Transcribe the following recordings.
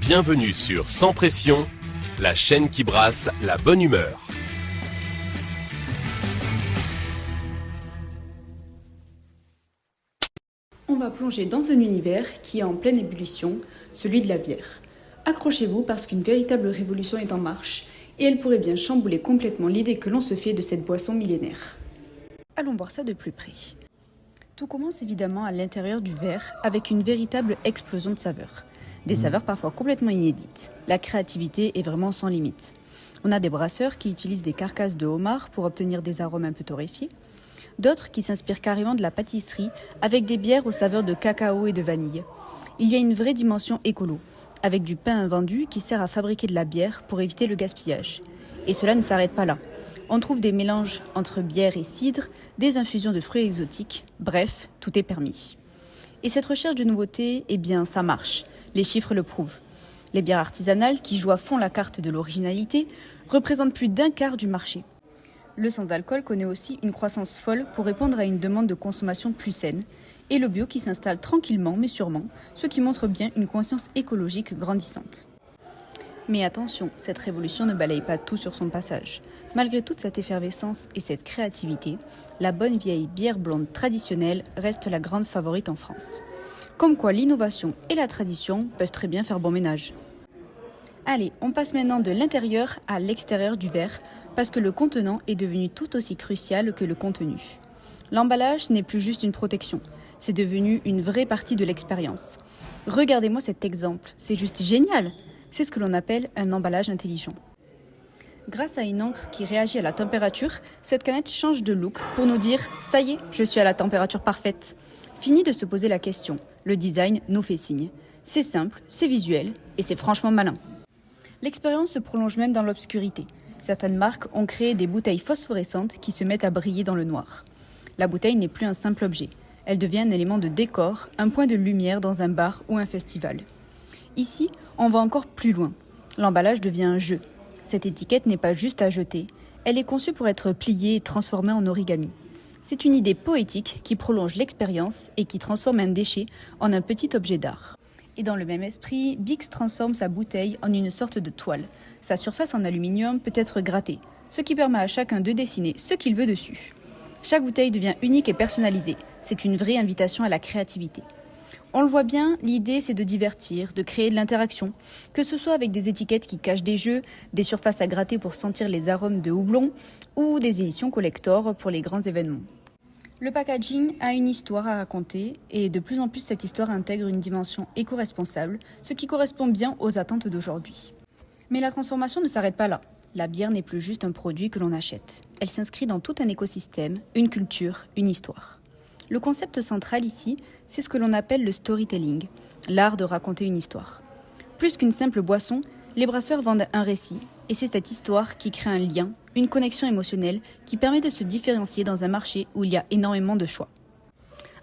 Bienvenue sur Sans Pression, la chaîne qui brasse la bonne humeur. On va plonger dans un univers qui est en pleine ébullition, celui de la bière. Accrochez-vous parce qu'une véritable révolution est en marche et elle pourrait bien chambouler complètement l'idée que l'on se fait de cette boisson millénaire. Allons voir ça de plus près. Tout commence évidemment à l'intérieur du verre avec une véritable explosion de saveurs. Des saveurs parfois complètement inédites. La créativité est vraiment sans limite. On a des brasseurs qui utilisent des carcasses de homard pour obtenir des arômes un peu torréfiés. D'autres qui s'inspirent carrément de la pâtisserie avec des bières aux saveurs de cacao et de vanille. Il y a une vraie dimension écolo, avec du pain invendu qui sert à fabriquer de la bière pour éviter le gaspillage. Et cela ne s'arrête pas là. On trouve des mélanges entre bière et cidre, des infusions de fruits exotiques, bref, tout est permis. Et cette recherche de nouveautés, eh bien, ça marche. Les chiffres le prouvent. Les bières artisanales, qui jouent à fond la carte de l'originalité, représentent plus d'un quart du marché. Le sans-alcool connaît aussi une croissance folle pour répondre à une demande de consommation plus saine, et le bio qui s'installe tranquillement mais sûrement, ce qui montre bien une conscience écologique grandissante. Mais attention, cette révolution ne balaye pas tout sur son passage. Malgré toute cette effervescence et cette créativité, la bonne vieille bière blonde traditionnelle reste la grande favorite en France. Comme quoi l'innovation et la tradition peuvent très bien faire bon ménage. Allez, on passe maintenant de l'intérieur à l'extérieur du verre, parce que le contenant est devenu tout aussi crucial que le contenu. L'emballage n'est plus juste une protection, c'est devenu une vraie partie de l'expérience. Regardez-moi cet exemple, c'est juste génial! C'est ce que l'on appelle un emballage intelligent. Grâce à une encre qui réagit à la température, cette canette change de look pour nous dire « ça y est, je suis à la température parfaite ». Fini de se poser la question, le design nous fait signe. C'est simple, c'est visuel et c'est franchement malin. L'expérience se prolonge même dans l'obscurité. Certaines marques ont créé des bouteilles phosphorescentes qui se mettent à briller dans le noir. La bouteille n'est plus un simple objet. Elle devient un élément de décor, un point de lumière dans un bar ou un festival. Ici, on va encore plus loin. L'emballage devient un jeu. Cette étiquette n'est pas juste à jeter. Elle est conçue pour être pliée et transformée en origami. C'est une idée poétique qui prolonge l'expérience et qui transforme un déchet en un petit objet d'art. Et dans le même esprit, Bix transforme sa bouteille en une sorte de toile. Sa surface en aluminium peut être grattée, ce qui permet à chacun de dessiner ce qu'il veut dessus. Chaque bouteille devient unique et personnalisée. C'est une vraie invitation à la créativité. On le voit bien, l'idée c'est de divertir, de créer de l'interaction, que ce soit avec des étiquettes qui cachent des jeux, des surfaces à gratter pour sentir les arômes de houblon ou des éditions collector pour les grands événements. Le packaging a une histoire à raconter et de plus en plus cette histoire intègre une dimension éco-responsable, ce qui correspond bien aux attentes d'aujourd'hui. Mais la transformation ne s'arrête pas là. La bière n'est plus juste un produit que l'on achète. Elle s'inscrit dans tout un écosystème, une culture, une histoire. Le concept central ici, c'est ce que l'on appelle le storytelling, l'art de raconter une histoire. Plus qu'une simple boisson, les brasseurs vendent un récit, et c'est cette histoire qui crée un lien, une connexion émotionnelle qui permet de se différencier dans un marché où il y a énormément de choix.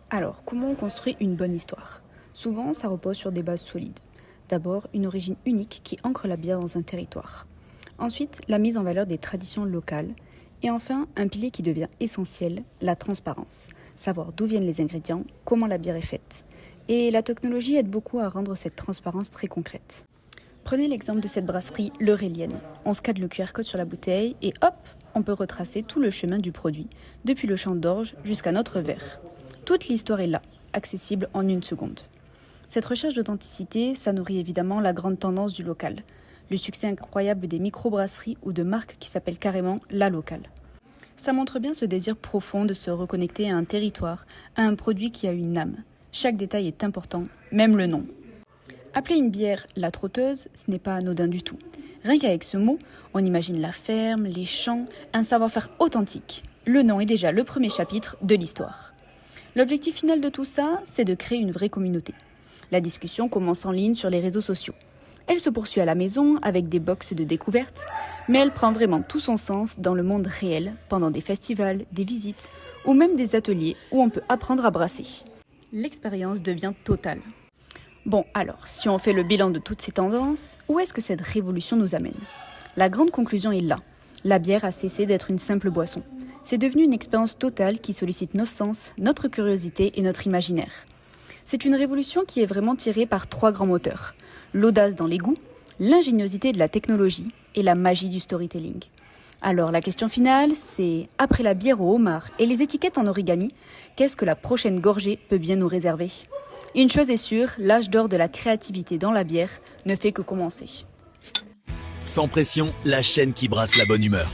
Alors, comment on construit une bonne histoire ? Souvent, ça repose sur des bases solides. D'abord, une origine unique qui ancre la bière dans un territoire. Ensuite, la mise en valeur des traditions locales. Et enfin, un pilier qui devient essentiel, la transparence. Savoir d'où viennent les ingrédients, comment la bière est faite. Et la technologie aide beaucoup à rendre cette transparence très concrète. Prenez l'exemple de cette brasserie l'Eurélienne. On scanne le QR code sur la bouteille et hop, on peut retracer tout le chemin du produit, depuis le champ d'orge jusqu'à notre verre. Toute l'histoire est là, accessible en une seconde. Cette recherche d'authenticité, ça nourrit évidemment la grande tendance du local. Le succès incroyable des microbrasseries ou de marques qui s'appellent carrément la locale. Ça montre bien ce désir profond de se reconnecter à un territoire, à un produit qui a une âme. Chaque détail est important, même le nom. Appeler une bière la trotteuse, ce n'est pas anodin du tout. Rien qu'avec ce mot, on imagine la ferme, les champs, un savoir-faire authentique. Le nom est déjà le premier chapitre de l'histoire. L'objectif final de tout ça, c'est de créer une vraie communauté. La discussion commence en ligne sur les réseaux sociaux. Elle se poursuit à la maison avec des box de découverte, mais elle prend vraiment tout son sens dans le monde réel, pendant des festivals, des visites ou même des ateliers où on peut apprendre à brasser. L'expérience devient totale. Bon, alors, si on fait le bilan de toutes ces tendances, où est-ce que cette révolution nous amène ? La grande conclusion est là. La bière a cessé d'être une simple boisson. C'est devenu une expérience totale qui sollicite nos sens, notre curiosité et notre imaginaire. C'est une révolution qui est vraiment tirée par 3 grands moteurs. l'audace dans les goûts, l'ingéniosité de la technologie et la magie du storytelling. Alors la question finale, c'est après la bière au homard et les étiquettes en origami, qu'est-ce que la prochaine gorgée peut bien nous réserver ? Une chose est sûre, l'âge d'or de la créativité dans la bière ne fait que commencer. Sans pression, la chaîne qui brasse la bonne humeur.